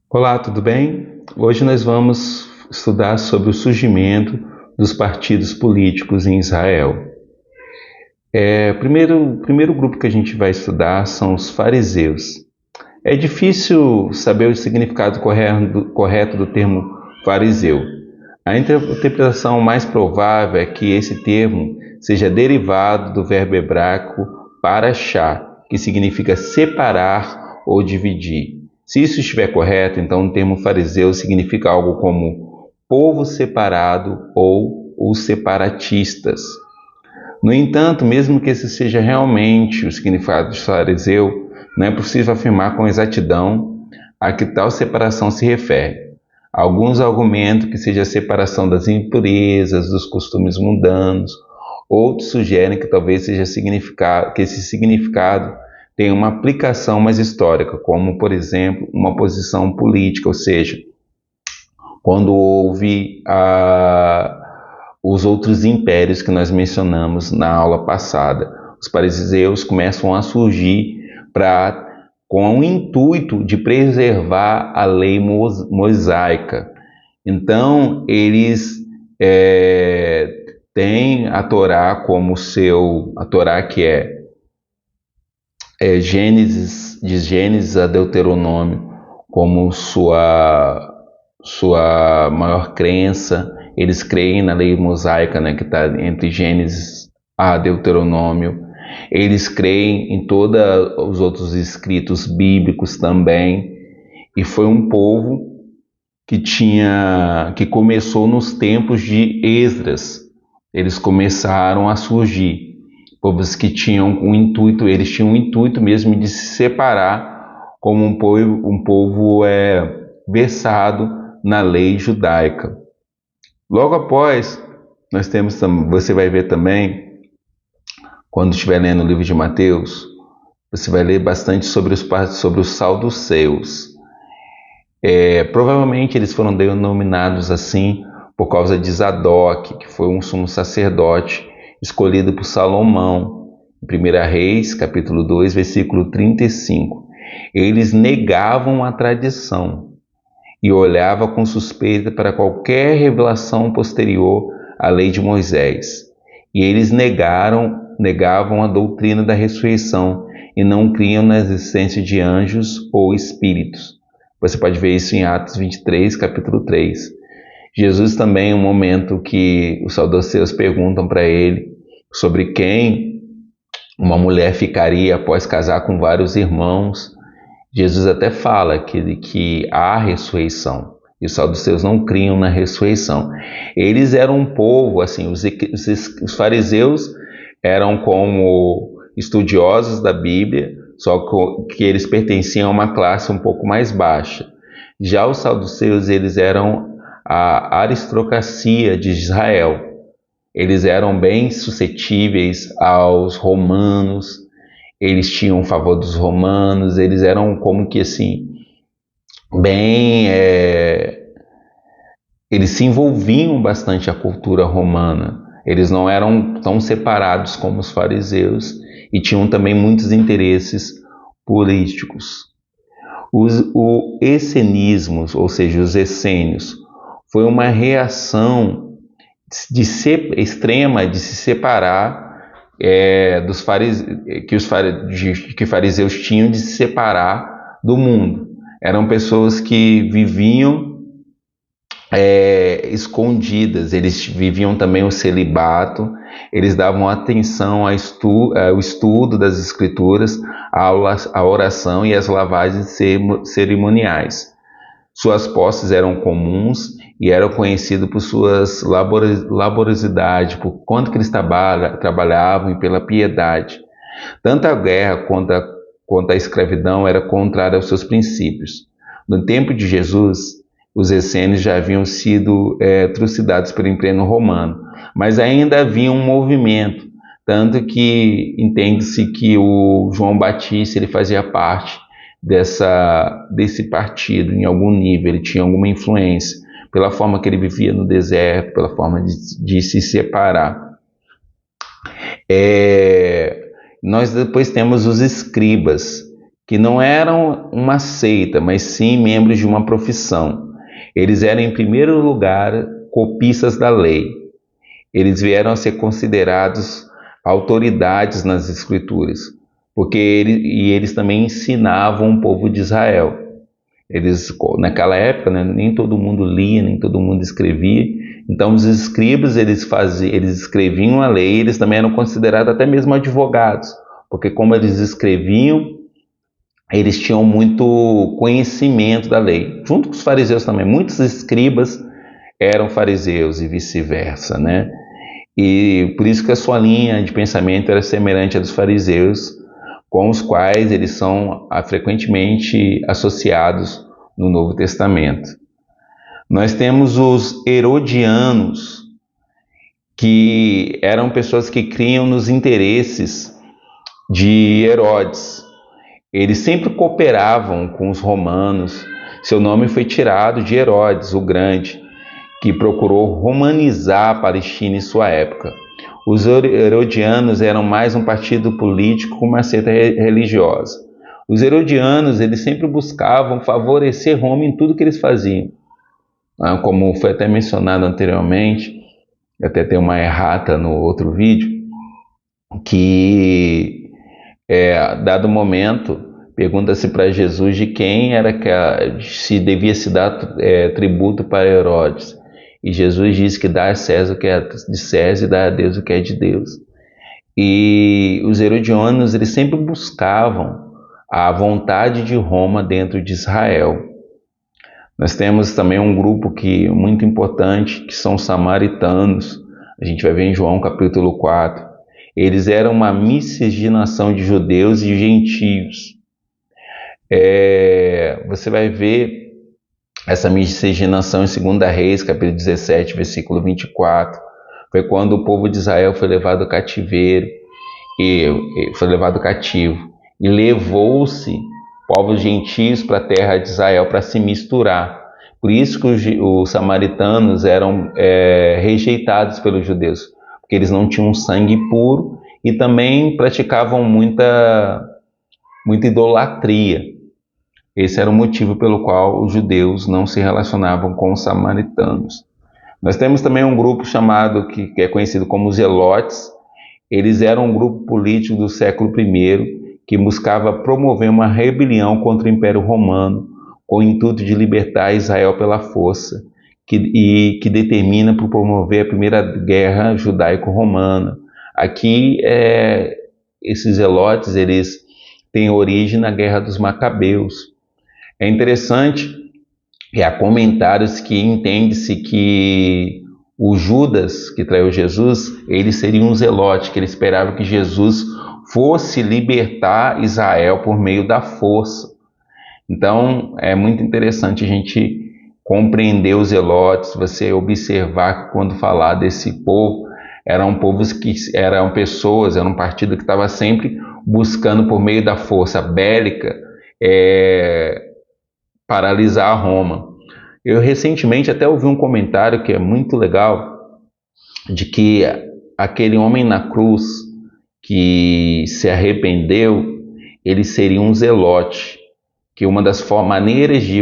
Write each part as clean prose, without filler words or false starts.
Olá, tudo bem? Hoje nós vamos estudar sobre o surgimento dos partidos políticos em Israel. O primeiro grupo que a gente vai estudar são os fariseus. É difícil saber o significado correto do termo fariseu. A interpretação mais provável é que esse termo seja derivado do verbo hebraico parashá, que significa separar ou dividir. Se isso estiver correto, então o termo fariseu significa algo como povo separado ou os separatistas. No entanto, mesmo que esse seja realmente o significado de fariseu, não é possível afirmar com exatidão a que tal separação se refere. Alguns argumentam que seja a separação das impurezas, dos costumes mundanos. Outros sugerem que talvez seja que esse significado tenha uma aplicação mais histórica, como, por exemplo, uma posição política, ou seja, quando houve os outros impérios que nós mencionamos na aula passada. Os fariseus começam a surgir com o intuito de preservar a lei mosaica. Então, eles têm a Torá como a Torá que de Gênesis a Deuteronômio, como sua maior crença. Eles creem na lei mosaica, né, que está entre Gênesis a Deuteronômio. Eles creem em todos os outros escritos bíblicos também. E foi um povo que começou nos tempos de Esdras. Eles começaram a surgir. Povos que tinham eles tinham o intuito mesmo de se separar como um povo versado na lei judaica. Logo após, você vai ver também, quando estiver lendo o livro de Mateus, você vai ler bastante sobre os saduceus. Provavelmente eles foram denominados assim por causa de Zadok, que foi um sumo sacerdote escolhido por Salomão, em 1 Reis, capítulo 2, versículo 35. Eles negavam a tradição e olhava com suspeita para qualquer revelação posterior à lei de Moisés. E eles negavam a doutrina da ressurreição e não criam na existência de anjos ou espíritos. Você pode ver isso em Atos 23, capítulo 3. Jesus também, um momento que os saduceus perguntam para ele sobre quem uma mulher ficaria após casar com vários irmãos. Jesus até fala que há ressurreição, e os saduceus não criam na ressurreição. Eles eram um povo, assim, os fariseus eram como estudiosos da Bíblia, só que eles pertenciam a uma classe um pouco mais baixa. Já os saduceus, eles eram a aristocracia de Israel. Eles eram bem suscetíveis aos romanos, eles tinham o favor dos romanos, eles eram como que assim, eles se envolviam bastante a cultura romana. Eles não eram tão separados como os fariseus e tinham também muitos interesses políticos. O essenismo, ou seja, os essênios, foi uma reação extrema de se separar dos que fariseus tinham de se separar do mundo. Eram pessoas que viviam escondidas, eles viviam também o celibato, eles davam atenção ao estudo das escrituras, à oração e às lavagens cerimoniais. Suas posses eram comuns e eram conhecidos por suas laborosidade, por quanto que eles trabalhavam e pela piedade. Tanto a guerra quanto a escravidão era contrária aos seus princípios. No tempo de Jesus, os essênios já haviam sido trucidados pelo Império Romano, mas ainda havia um movimento, tanto que entende-se que o João Batista ele fazia parte desse partido em algum nível, ele tinha alguma influência, pela forma que ele vivia no deserto, pela forma de se separar. Nós depois temos os escribas, que não eram uma seita, mas sim membros de uma profissão. Eles eram, em primeiro lugar, copistas da lei. Eles vieram a ser considerados autoridades nas Escrituras, porque eles também ensinavam o povo de Israel. Eles, naquela época, né, nem todo mundo lia, nem todo mundo escrevia. Então, os escribas, eles escreviam a lei, eles também eram considerados até mesmo advogados, porque como eles escreviam, eles tinham muito conhecimento da lei. Junto com os fariseus também, muitos escribas eram fariseus e vice-versa, né? E por isso que a sua linha de pensamento era semelhante à dos fariseus, com os quais eles são frequentemente associados no Novo Testamento. Nós temos os herodianos, que eram pessoas que criam nos interesses de Herodes. Eles sempre cooperavam com os romanos. Seu nome foi tirado de Herodes, o Grande, que procurou romanizar a Palestina em sua época. Os herodianos eram mais um partido político com uma seita religiosa. Os herodianos, eles sempre buscavam favorecer Roma em tudo que eles faziam. Como foi até mencionado anteriormente, até tem uma errata no outro vídeo, que dado momento pergunta-se para Jesus de quem era se devia se dar tributo para Herodes. E Jesus diz que dá a César o que é de César e dá a Deus o que é de Deus. E os herodianos, eles sempre buscavam a vontade de Roma dentro de Israel. Nós temos também um grupo muito importante, que são os samaritanos. A gente vai ver em João capítulo 4. Eles eram uma miscigenação de judeus e gentios. Você vai ver essa miscigenação em 2 Reis, capítulo 17, versículo 24. Foi quando o povo de Israel foi levado cativeiro, foi levado cativo, e levou-se povos gentios para a terra de Israel para se misturar. Por isso que os samaritanos eram rejeitados pelos judeus, porque eles não tinham sangue puro e também praticavam muita idolatria. Esse era o motivo pelo qual os judeus não se relacionavam com os samaritanos. Nós temos também um grupo chamado, que é conhecido como os Zelotes. Eles eram um grupo político do século I que buscava promover uma rebelião contra o Império Romano, com o intuito de libertar Israel pela força, que determina por promover a Primeira Guerra Judaico-Romana. Aqui, esses Zelotes, eles têm origem na Guerra dos Macabeus. É interessante que há comentários que entende-se que o Judas, que traiu Jesus, ele seria um zelote, que ele esperava que Jesus fosse libertar Israel por meio da força. Então, é muito interessante a gente compreender os zelotes, você observar que quando falar desse povo, eram povos que eram pessoas, era um partido que estava sempre buscando por meio da força bélica, paralisar Roma. Eu recentemente até ouvi um comentário que é muito legal, de que aquele homem na cruz que se arrependeu, ele seria um zelote, que uma das maneiras de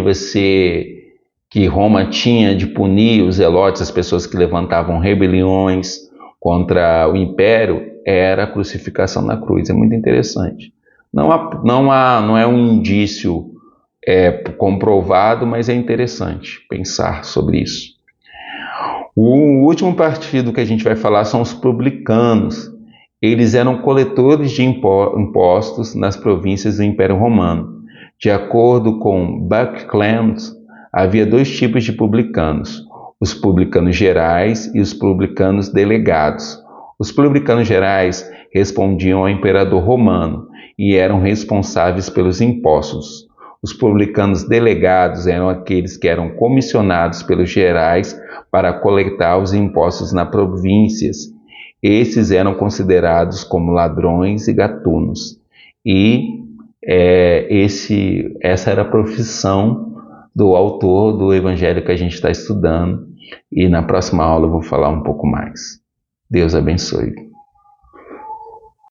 que Roma tinha de punir os zelotes, as pessoas que levantavam rebeliões contra o império, era a crucificação na cruz. É muito interessante. Não é um indício comprovado, mas é interessante pensar sobre isso. O último partido que a gente vai falar são os publicanos. Eles eram coletores de impostos nas províncias do Império Romano. De acordo com Buckland, havia dois tipos de publicanos: os publicanos gerais e os publicanos delegados. Os publicanos gerais respondiam ao imperador romano e eram responsáveis pelos impostos. Os publicanos delegados eram aqueles que eram comissionados pelos gerais para coletar os impostos nas províncias. Esses eram considerados como ladrões e gatunos. E essa era a profissão do autor do evangelho que a gente está estudando. E na próxima aula eu vou falar um pouco mais. Deus abençoe.